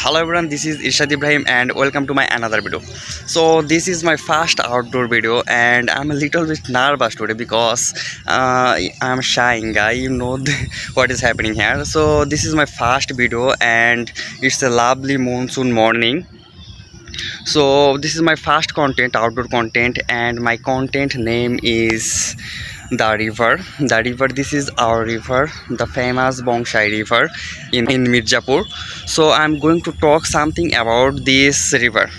Hello everyone, this is Irshad Ibrahim and welcome to my another video. So this is my first outdoor video and I'm a little bit nervous today because I'm a shy guy, what is happening here. So this is my first video and it's a lovely monsoon morning. So this is my first content, outdoor content, and my content name is the river. This is our river, the famous Bongshai river in Mirzapur. So I'm going to talk something about this river.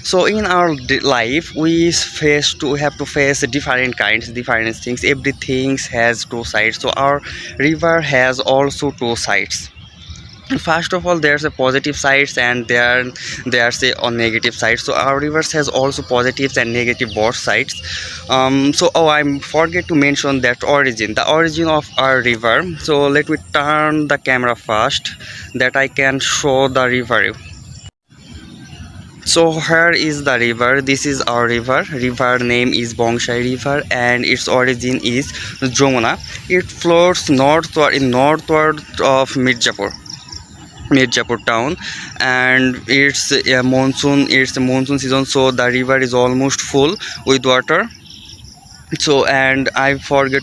So in our life we have to face different things. Everything has two sides, so our river has also two sides. First of all, there's a positive sides and there's a on negative sides. So our rivers has also positives and negative both sides. I'm forget to mention that the origin of our river. So let me turn the camera first that I can show the river. So here is the river. This is our river name is Bongshai river and its origin is Jamuna. It flows northward of Mirzapur town, and it's a monsoon season, so the river is almost full with water. So and I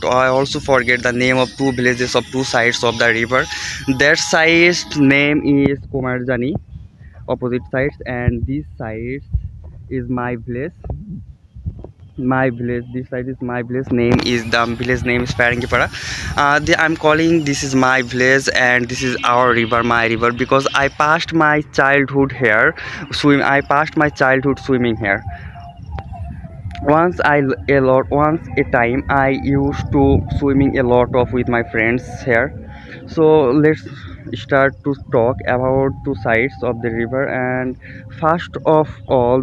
also forget the name of two villages of two sides of the river. That side's name is Komarjani, opposite sides, and this side is my village. This side is my village name is the village name is Farangipara. I'm calling this is my village and this is our river, my river, because I passed my childhood swimming here. Once a time I used to swimming a lot of with my friends here. So let's start to talk about two sides of the river. And first of all,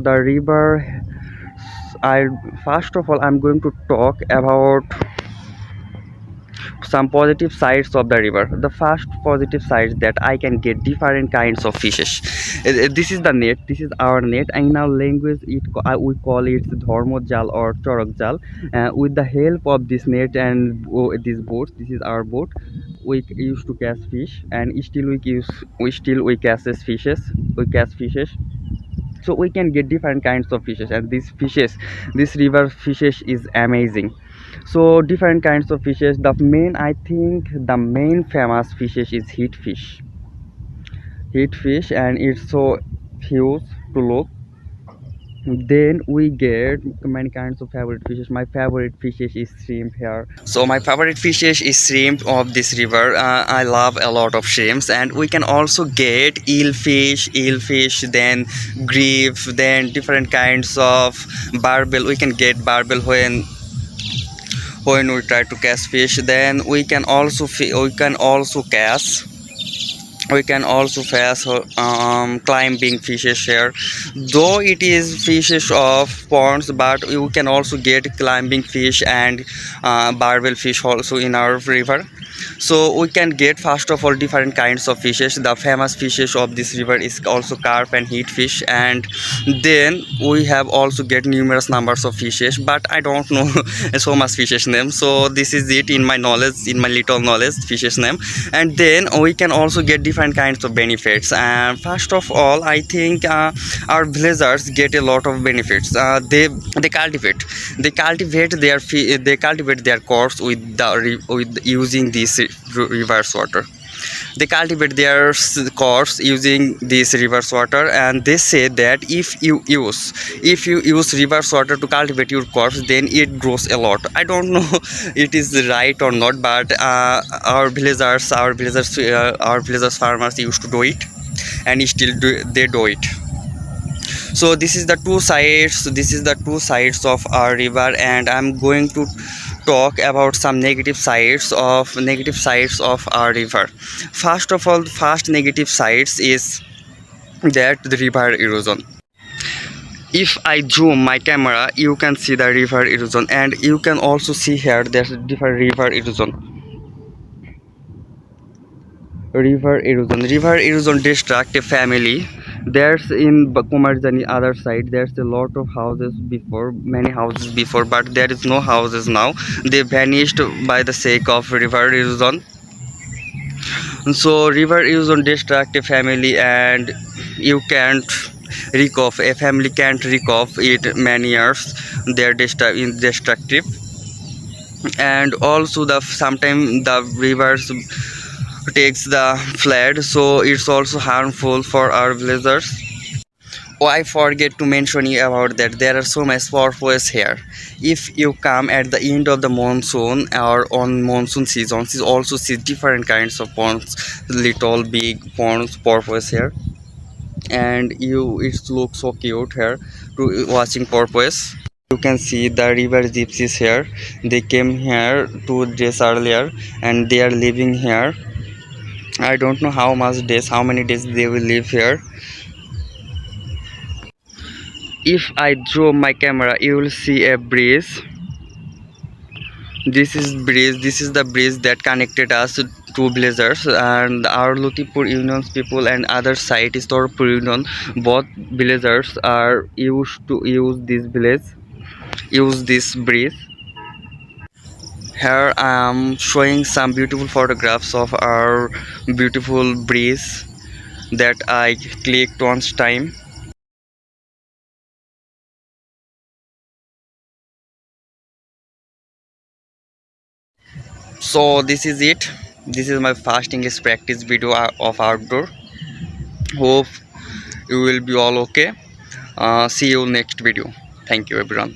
I'm going to talk about some positive sides of the river. The first positive side that I can get different kinds of fishes. This is the net. This is our net. In our language, we call it Dharmo Jal or Chorak Jal. With the help of this net and this boat, this is our boat. We used to catch fish, and still we catch fishes. We catch fishes. So we can get different kinds of fishes, and this river fishes is amazing. So different kinds of fishes. The main famous fishes is heat fish, and it's so huge to look. Then we get many kinds of favorite fishes. My favorite fishes is shrimp here. So my favorite fishes is shrimp of this river. I love a lot of shrimps, and we can also get eel fish, then grief, then different kinds of barbel. We can get barbel when we try to catch fish. Then we can also catch climbing fishes here, though it is fishes of ponds, but you can also get climbing fish and barbel fish also in our river. So we can get first of all different kinds of fishes. The famous fishes of this river is also carp and heat fish, and then we have also get numerous numbers of fishes, but I don't know so much fishes name. So this is it in my little knowledge fishes name. And then we can also get different kinds of benefits. And first of all, I think our villagers get a lot of benefits. They cultivate their crops with using this river's water. They cultivate their crops using this river's water, and they say that if you use river's water to cultivate your crops, then it grows a lot. I don't know it is right or not, but our villagers farmers used to do it, and they do it. So this is the two sides of our river, and I'm going to talk about some negative sides of our river. First of all, first negative sides is that the river erosion. If I zoom my camera, you can see the river erosion, and you can also see here there's a different river erosion destruct a family. There's in Komarjani other side, there's a lot of many houses before, but there is no houses now. They vanished by the sake of river erosion. So river erosion destruct a family, and you can't recover, a family can't recover it many years. They're destructive. And also the sometimes the rivers takes the flood, so it's also harmful for our villagers. Oh, I forget to mention you about that. There are so many porpoise here. If you come at the end of the monsoon or on monsoon seasons, you also see different kinds of ponds, little, big ponds, porpoise here, and it looks so cute here to watching porpoise. You can see the river gypsies here. They came here 2 days earlier, and they are living here. I don't know how many days they will live here. If I draw my camera, you will see a bridge. This is the bridge that connected us to villagers, and our Lutipur Union's people and other site is Torpur Union. Both villagers are used to use this bridge. Here I am showing some beautiful photographs of our beautiful bridge that I clicked once time. So this is it. This is my fast English practice video of outdoor. Hope you will be all okay. See you next video. Thank you everyone.